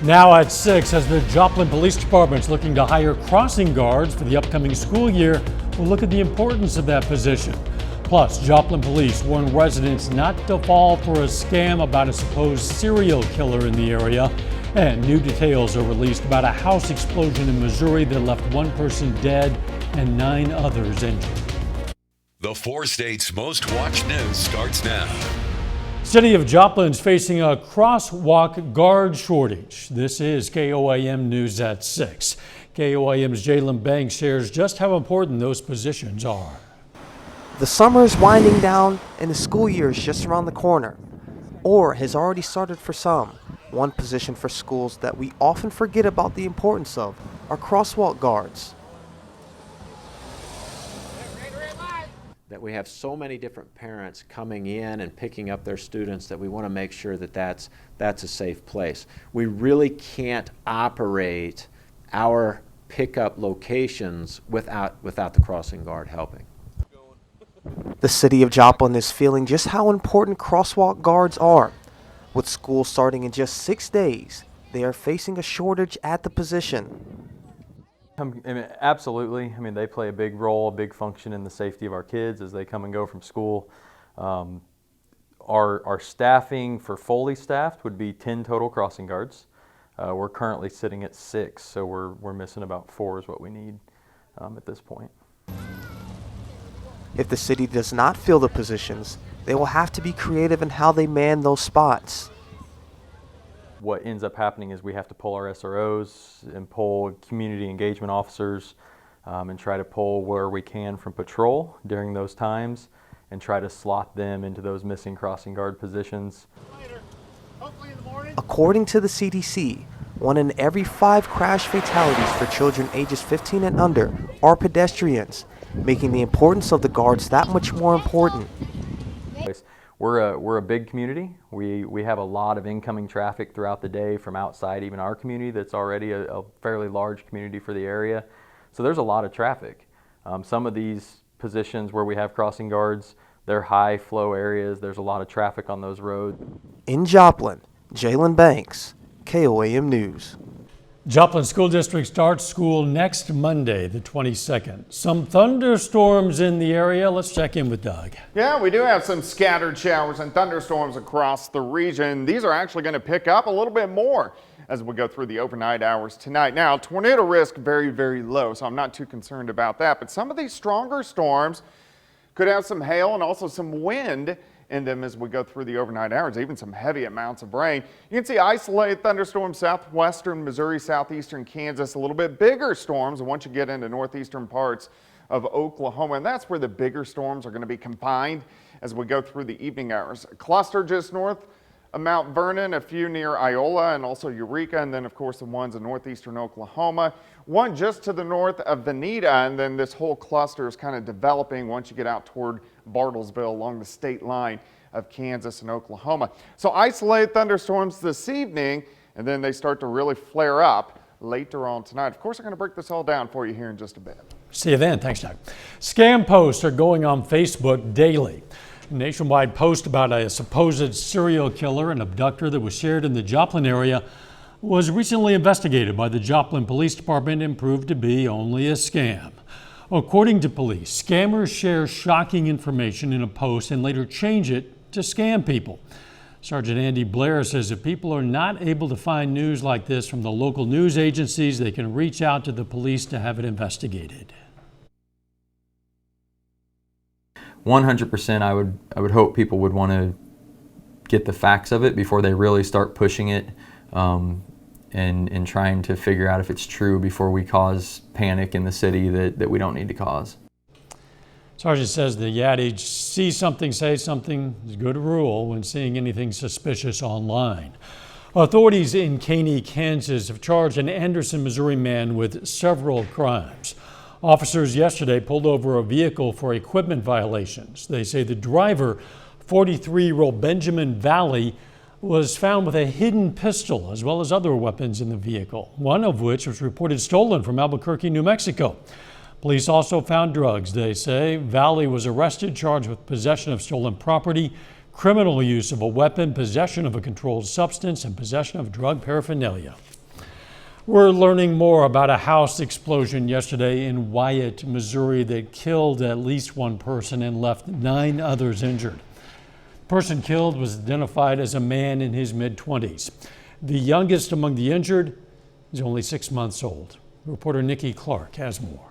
Now at 6, as the Joplin Police Department's looking to hire crossing guards for the upcoming school year, we'll look at the importance of that position. Plus, Joplin Police warn residents not to fall for a scam about a supposed serial killer in the area. And new details are released about a house explosion in Missouri that left one person dead and 9 others injured. The 4 states' most watched news starts now. City of Joplin's facing a crosswalk guard shortage. This is KOAM News at 6. KOAM's Jalen Banks shares just how important those positions are. The summer is winding down and the school year is just around the corner, or has already started for some. One position for schools that we often forget about the importance of are crosswalk guards. That we have so many different parents coming in and picking up their students that we want to make sure that that's a safe place. We really can't operate our pickup locations without the crossing guard helping. The city of Joplin is feeling just how important crosswalk guards are. With school starting in just 6 days, they are facing a shortage at the position. Absolutely. I mean, they play a big role, a big function in the safety of our kids as they come and go from school. Our staffing for fully staffed would be 10 total crossing guards. We're currently sitting at 6, so we're missing about 4 is what we need at this point. If the city does not fill the positions, they will have to be creative in how they man those spots. What ends up happening is we have to pull our SROs and pull community engagement officers and try to pull where we can from patrol during those times and try to slot them into those missing crossing guard positions. According to the CDC, 1 in every 5 crash fatalities for children ages 15 and under are pedestrians, making the importance of the guards that much more important. We're a big community. We have a lot of incoming traffic throughout the day from outside even our community that's already a fairly large community for the area. So there's a lot of traffic. Some of these positions where we have crossing guards, they're high flow areas. There's a lot of traffic on those roads. In Joplin, Jalen Banks, KOAM News. Joplin School District starts school next Monday, the 22nd. Some thunderstorms in the area. Let's check in with Doug. Yeah, we do have some scattered showers and thunderstorms across the region. These are actually going to pick up a little bit more as we go through the overnight hours tonight. Now, tornado risk very, very low, so I'm not too concerned about that. But some of these stronger storms could have some hail and also some wind in them as we go through the overnight hours, even some heavy amounts of rain. You can see isolated thunderstorms southwestern Missouri, southeastern Kansas, a little bit bigger storms once you get into northeastern parts of Oklahoma, and that's where the bigger storms are going to be confined as we go through the evening hours. A cluster just north of Mount Vernon, a few near Iola and also Eureka, and then of course the ones in northeastern Oklahoma. One just to the north of Veneta, and then this whole cluster is kind of developing once you get out toward Bartlesville along the state line of Kansas and Oklahoma. So isolated thunderstorms this evening, and then they start to really flare up later on tonight. Of course, I'm going to break this all down for you here in just a bit. See you then. Thanks, Doug. Scam posts are going on Facebook daily. A nationwide post about a supposed serial killer and abductor that was shared in the Joplin area was recently investigated by the Joplin Police Department and proved to be only a scam. According to police, scammers share shocking information in a post and later change it to scam people. Sergeant Andy Blair says if people are not able to find news like this from the local news agencies, they can reach out to the police to have it investigated. 100% I would hope people would want to get the facts of it before they really start pushing it and trying to figure out if it's true before we cause panic in the city that we don't need to cause. Sergeant says the adage, see something, say something, is a good rule when seeing anything suspicious online. Authorities in Caney, Kansas have charged an Anderson, Missouri man with several crimes. Officers yesterday pulled over a vehicle for equipment violations. They say the driver, 43-year-old Benjamin Valley, was found with a hidden pistol as well as other weapons in the vehicle, one of which was reported stolen from Albuquerque, New Mexico. Police also found drugs. They say Valley was arrested, charged with possession of stolen property, criminal use of a weapon, possession of a controlled substance, and possession of drug paraphernalia. We're learning more about a house explosion yesterday in Wyatt, Missouri that killed at least one person and left 9 others injured. The person killed was identified as a man in his mid-20s. The youngest among the injured is only 6 months old. Reporter Nikki Clark has more.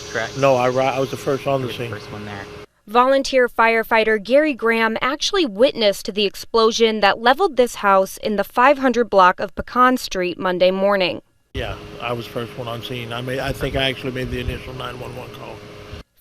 Correct. No, I was the first on the scene. First one there. Volunteer firefighter Gary Graham actually witnessed the explosion that leveled this house in the 500 block of Pecan Street Monday morning. Yeah, I was the first one on scene. I think I actually made the initial 911 call.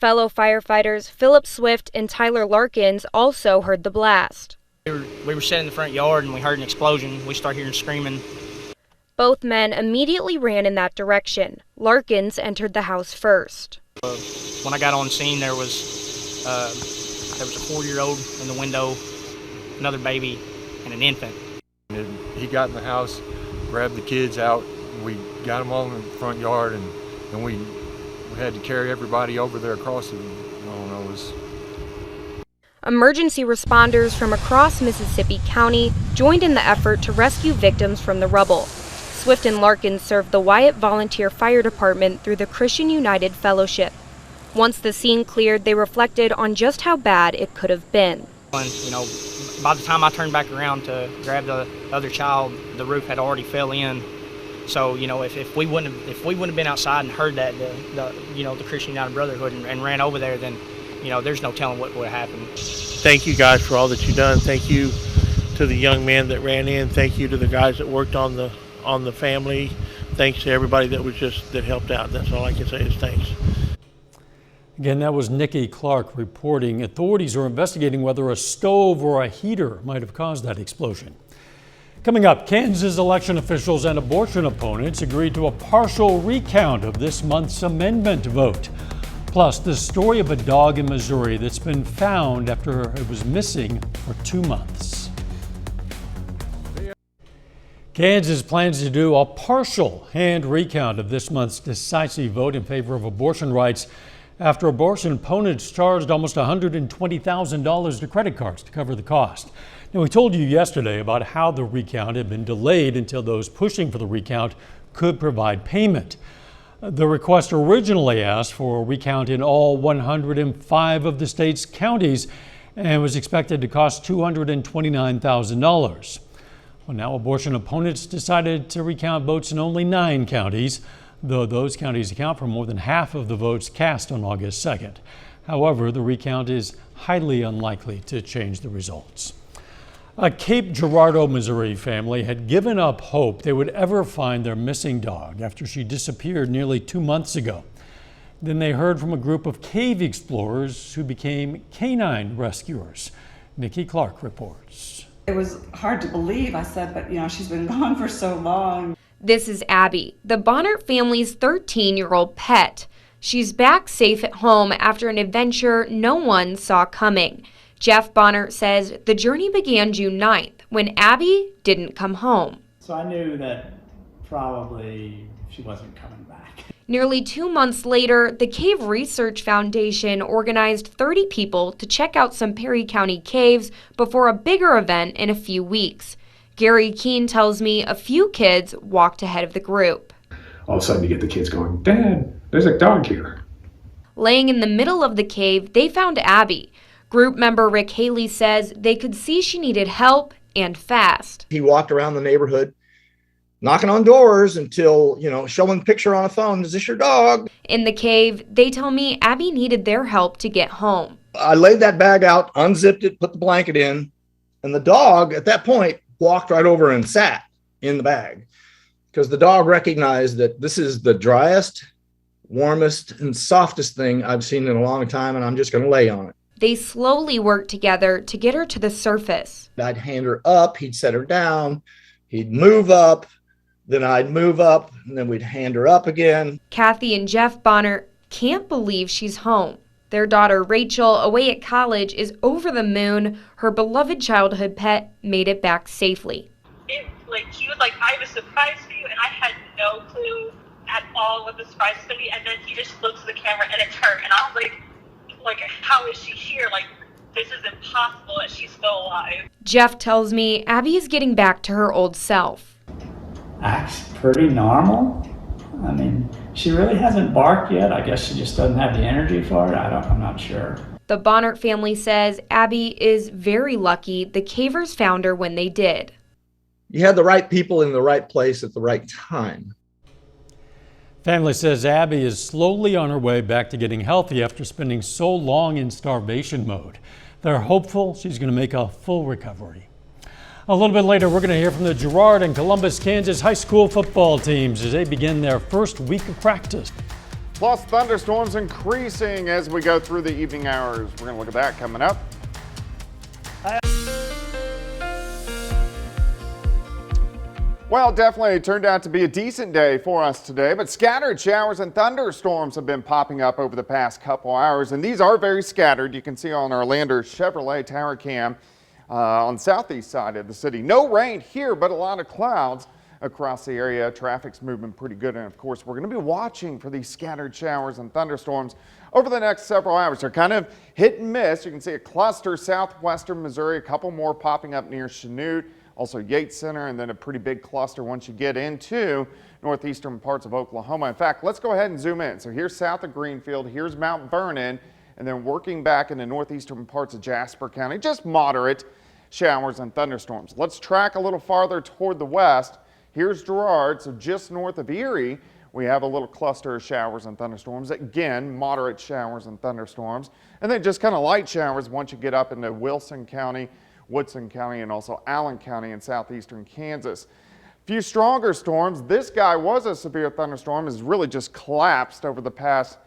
Fellow firefighters Philip Swift and Tyler Larkins also heard the blast. We were sitting in the front yard and we heard an explosion. We started hearing screaming. Both men immediately ran in that direction. Larkins entered the house first. When I got on scene, there was a 4-year-old in the window, another baby, and an infant. And he got in the house, grabbed the kids out. We got them all in the front yard, and we had to carry everybody over there across the, Emergency responders from across Mississippi County joined in the effort to rescue victims from the rubble. Swift and Larkins served the Wyatt Volunteer Fire Department through the Christian United Fellowship. Once the scene cleared, they reflected on just how bad it could have been. And, by the time I turned back around to grab the other child, the roof had already fell in. So, if we wouldn't have been outside and heard that, the Christian United Brotherhood and ran over there, then, there's no telling what would have happened. Thank you guys for all that you've done. Thank you to the young man that ran in. Thank you to the guys that worked on the family. Thanks to everybody that helped out. That's all I can say is thanks. Again, that was Nikki Clark reporting. Authorities are investigating whether a stove or a heater might have caused that explosion. Coming up, Kansas election officials and abortion opponents agreed to a partial recount of this month's amendment vote. Plus, the story of a dog in Missouri that's been found after it was missing for 2 months. Kansas plans to do a partial hand recount of this month's decisive vote in favor of abortion rights after abortion opponents charged almost $120,000 to credit cards to cover the cost. Now, we told you yesterday about how the recount had been delayed until those pushing for the recount could provide payment. The request originally asked for a recount in all 105 of the state's counties and was expected to cost $229,000. Well, now abortion opponents decided to recount votes in only 9 counties, though those counties account for more than half of the votes cast on August 2nd. However, the recount is highly unlikely to change the results. A Cape Girardeau, Missouri family had given up hope they would ever find their missing dog after she disappeared nearly 2 months ago. Then they heard from a group of cave explorers who became canine rescuers. Nikki Clark reports. It was hard to believe. I said, but she's been gone for so long. This is Abby, the Bonner family's 13-year-old pet. She's back safe at home after an adventure no one saw coming. Jeff Bonner says the journey began June 9th when Abby didn't come home. So I knew that probably she wasn't coming back. Nearly 2 months later, the Cave Research Foundation organized 30 people to check out some Perry County caves before a bigger event in a few weeks. Gary Keene tells me a few kids walked ahead of the group. All of a sudden you get the kids going, "Dad, there's a dog here." Laying in the middle of the cave, they found Abby. Group member Rick Haley says they could see she needed help and fast. He walked around the neighborhood, knocking on doors until, showing the picture on a phone. Is this your dog? In the cave, they tell me Abby needed their help to get home. I laid that bag out, unzipped it, put the blanket in, and the dog at that point walked right over and sat in the bag because the dog recognized that this is the driest, warmest, and softest thing I've seen in a long time, and I'm just going to lay on it. They slowly worked together to get her to the surface. I'd hand her up, he'd set her down, he'd move up, then I'd move up, and then we'd hand her up again. Kathy and Jeff Bonner can't believe she's home. Their daughter Rachel, away at college, is over the moon. Her beloved childhood pet made it back safely. He was like, "I have a surprise for you," and I had no clue at all what the surprise was going to be. And then he just looked to the camera, and it's her. And I was like, how is she here? this is impossible that she's still alive. Jeff tells me Abby is getting back to her old self. Acts pretty normal. I mean, she really hasn't barked yet. I guess she just doesn't have the energy for it. I'm not sure. The Bonnert family says Abby is very lucky the Cavers found her when they did. You had the right people in the right place at the right time. Family says Abby is slowly on her way back to getting healthy after spending so long in starvation mode. They're hopeful she's going to make a full recovery. A little bit later, we're going to hear from the Girard and Columbus, Kansas high school football teams as they begin their first week of practice. Plus, thunderstorms increasing as we go through the evening hours. We're going to look at that coming up. Well, definitely it turned out to be a decent day for us today, but scattered showers and thunderstorms have been popping up over the past couple hours, and these are very scattered. You can see on our Lander Chevrolet tower cam on the southeast side of the city. No rain here, but a lot of clouds across the area. Traffic's moving pretty good, and of course, we're going to be watching for these scattered showers and thunderstorms over the next several hours. They're kind of hit and miss. You can see a cluster southwestern Missouri, a couple more popping up near Chanute, also Yates Center, and then a pretty big cluster once you get into northeastern parts of Oklahoma. In fact, let's go ahead and zoom in. So here's south of Greenfield, here's Mount Vernon, and then working back in the northeastern parts of Jasper County, just moderate showers and thunderstorms. Let's track a little farther toward the west. Here's Girard, so just north of Erie, we have a little cluster of showers and thunderstorms. Again, moderate showers and thunderstorms, and then just kind of light showers once you get up into Wilson County, Woodson County, and also Allen County in southeastern Kansas. A few stronger storms. This guy was a severe thunderstorm, has really just collapsed over the past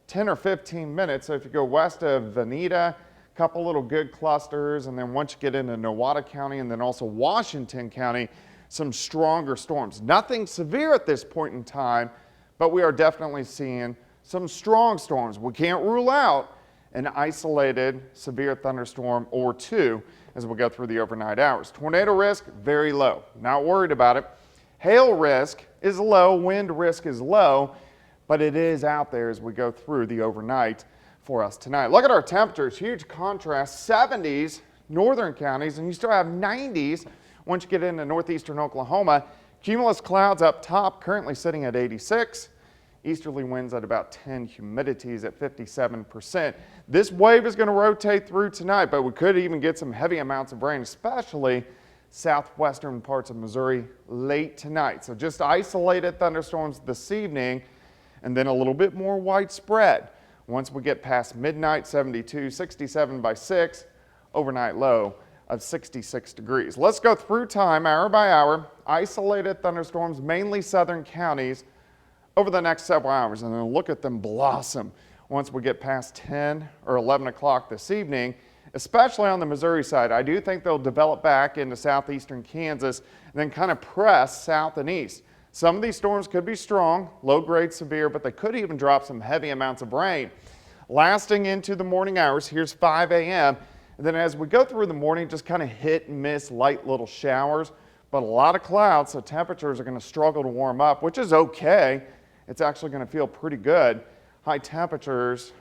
10 or 15 minutes. So if you go west of Veneta, a couple little good clusters, and then once you get into Nowata County and then also Washington County, some stronger storms. Nothing severe at this point in time, but we are definitely seeing some strong storms. We can't rule out an isolated severe thunderstorm or two as we go through the overnight hours. Tornado risk, very low. Not worried about it. Hail risk is low, wind risk is low, but it is out there as we go through the overnight for us tonight. Look at our temperatures, huge contrast, 70s, northern counties, and you still have 90s once you get into northeastern Oklahoma. Cumulus clouds up top, currently sitting at 86. Easterly winds at about 10, humidities at 57%. This wave is going to rotate through tonight, but we could even get some heavy amounts of rain, especially southwestern parts of Missouri late tonight. So just isolated thunderstorms this evening, and then a little bit more widespread. Once we get past midnight, 72, 67 by 6, overnight low of 66 degrees. Let's go through time, hour by hour. Isolated thunderstorms, mainly southern counties, over the next several hours, and then look at them blossom once we get past 10 or 11 o'clock this evening, especially on the Missouri side. I do think they'll develop back into southeastern Kansas and then kind of press south and east. Some of these storms could be strong, low grade severe, but they could even drop some heavy amounts of rain. Lasting into the morning hours, here's 5 a.m. And then as we go through the morning, just kind of hit and miss light little showers, but a lot of clouds, so temperatures are going to struggle to warm up, which is okay. It's actually going to feel pretty good. High temperatures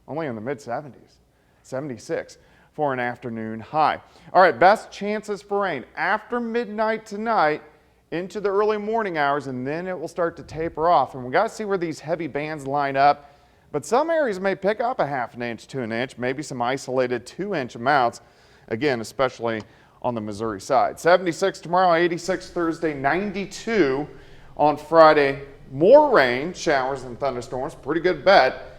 only in the mid-70s, 76 for an afternoon high. All right, best chances for rain after midnight tonight into the early morning hours, and then it will start to taper off. And we got to see where these heavy bands line up. But some areas may pick up a half an inch to an inch, maybe some isolated 2-inch amounts, again, especially on the Missouri side. 76 tomorrow, 86 Thursday, 92 on Friday. More rain, showers, and thunderstorms. Pretty good bet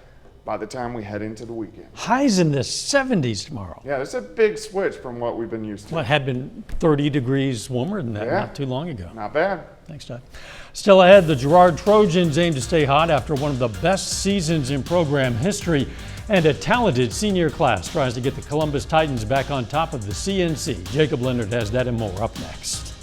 by the time we head into the weekend. Highs in the 70s tomorrow. Yeah, it's a big switch from what we've been used to. Well, it had been 30 degrees warmer than that not too long ago. Not bad. Thanks, Doug. Still ahead, the Girard Trojans aim to stay hot after one of the best seasons in program history, and a talented senior class tries to get the Columbus Titans back on top of the CNC. Jacob Leonard has that and more up next.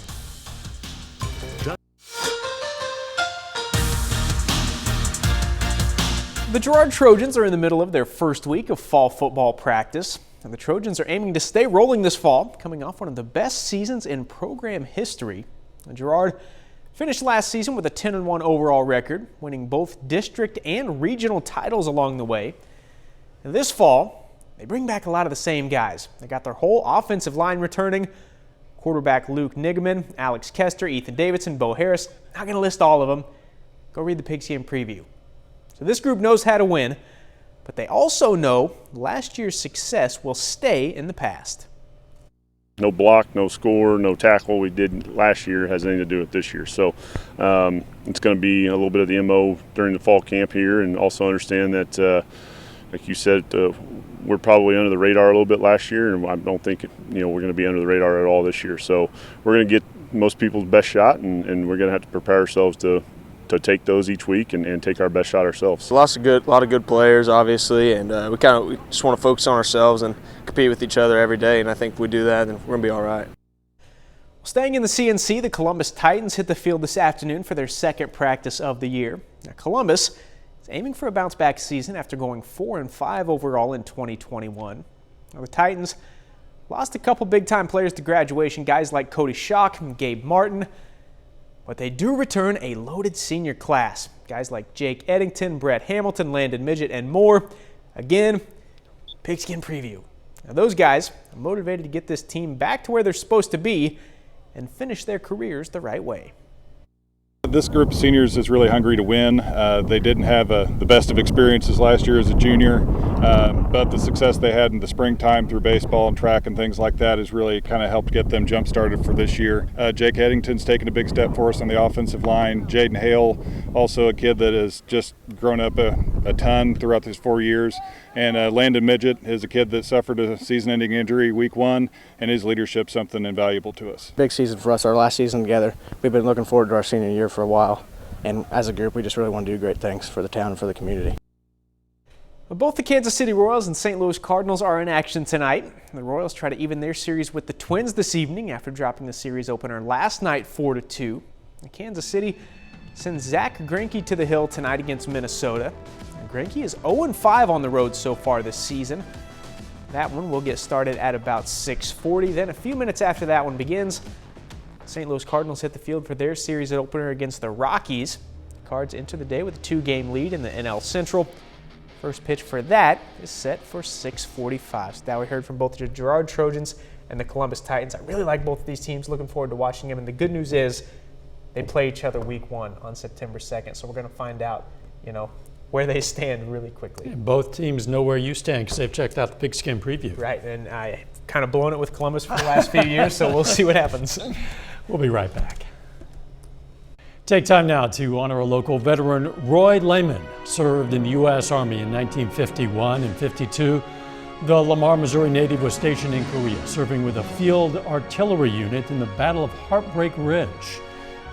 The Girard Trojans are in the middle of their first week of fall football practice, and the Trojans are aiming to stay rolling this fall, coming off one of the best seasons in program history. And Girard finished last season with a 10-1 overall record, winning both district and regional titles along the way. And this fall, They bring back a lot of the same guys. They got their whole offensive line returning. Quarterback Luke Nigaman, Alex Kester, Ethan Davidson, Bo Harris. Not going to list all of them. Go read the Pigskin preview. So this group knows how to win, but they also know last year's success will stay in the past. No block, no score, no tackle we did last year has anything to do with this year. So it's going to be a little bit of the MO during the fall camp here, and also understand that, like you said, we're probably under the radar a little bit last year, and I don't think we're going to be under the radar at all this year. So we're going to get most people's best shot, and we're going to have to prepare ourselves to take those each week and take our best shot ourselves. A lot of good players, obviously, and we just want to focus on ourselves and compete with each other every day. And I think if we do that, then we're going to be all right. Staying in the CNC, the Columbus Titans hit the field this afternoon for their second practice of the year. Now, Columbus is aiming for a bounce-back season after going 4-5 overall in 2021. Now, the Titans lost a couple big-time players to graduation, guys like Cody Schock and Gabe Martin. But they do return a loaded senior class. Guys like Jake Eddington, Brett Hamilton, Landon Midget, and more. Again, Pigskin preview. Now those guys are motivated to get this team back to where they're supposed to be and finish their careers the right way. This group of seniors is really hungry to win. They didn't have the best of experiences last year as a junior, but the success they had in the springtime through baseball and track and things like that has really kind of helped get them jump-started for this year. Jake Eddington's taken a big step for us on the offensive line. Jaden Hale, also a kid that has just grown up a ton throughout his 4 years. And Landon Midget is a kid that suffered a season-ending injury week 1, and his leadership something invaluable to us. Big season for us, our last season together. We've been looking forward to our senior year for a while, and as a group, we just really want to do great things for the town and for the community. Well, both the Kansas City Royals and St. Louis Cardinals are in action tonight. The Royals try to even their series with the Twins this evening after dropping the series opener last night 4-2. Kansas City sends Zach Greinke to the hill tonight against Minnesota. Greinke is 0-5 on the road so far this season. That one will get started at about 6:40. Then a few minutes after that one begins, St. Louis Cardinals hit the field for their series opener against the Rockies. The Cards enter the day with a 2-game lead in the NL Central. First pitch for that is set for 6:45. So now we heard from both the Girard Trojans and the Columbus Titans. I really like both of these teams. Looking forward to watching them. And the good news is they play each other week 1 on September 2nd. So we're going to find out, where they stand really quickly. And both teams know where you stand because they've checked out the Pigskin preview. Right, and I kind of blown it with Columbus for the last few years, so we'll see what happens. We'll be right back. Take time now to honor a local veteran. Roy Lehman served in the U.S. Army in 1951 and 52. The Lamar, Missouri native was stationed in Korea, serving with a field artillery unit in the Battle of Heartbreak Ridge.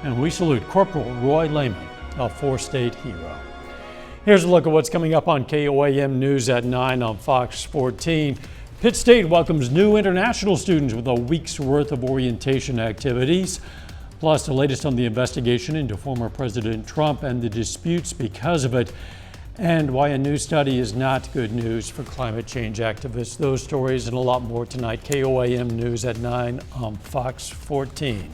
And we salute Corporal Roy Lehman, a 4-state hero. Here's a look at what's coming up on KOAM News at 9 on Fox 14. Pitt State welcomes new international students with a week's worth of orientation activities. Plus, the latest on the investigation into former President Trump and the disputes because of it, and why a new study is not good news for climate change activists. Those stories and a lot more tonight. KOAM News at 9 on Fox 14.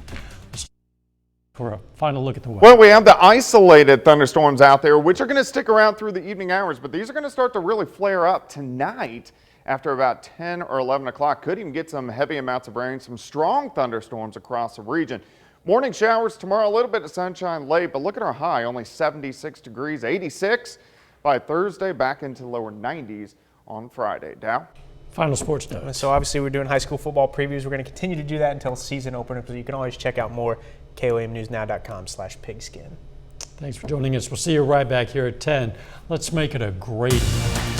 For a final look at the weather. Well, we have the isolated thunderstorms out there, which are going to stick around through the evening hours, but these are going to start to really flare up tonight after about 10 or 11 o'clock. Could even get some heavy amounts of rain, some strong thunderstorms across the region. Morning showers tomorrow, a little bit of sunshine late, but look at our high, only 76 degrees, 86 by Thursday, back into the lower 90s on Friday. Dow? Final sports notes. So obviously we're doing high school football previews. We're going to continue to do that until season opener, so you can always check out more KOAMnewsnow.com/pigskin. Thanks for joining us. We'll see you right back here at 10. Let's make it a great night.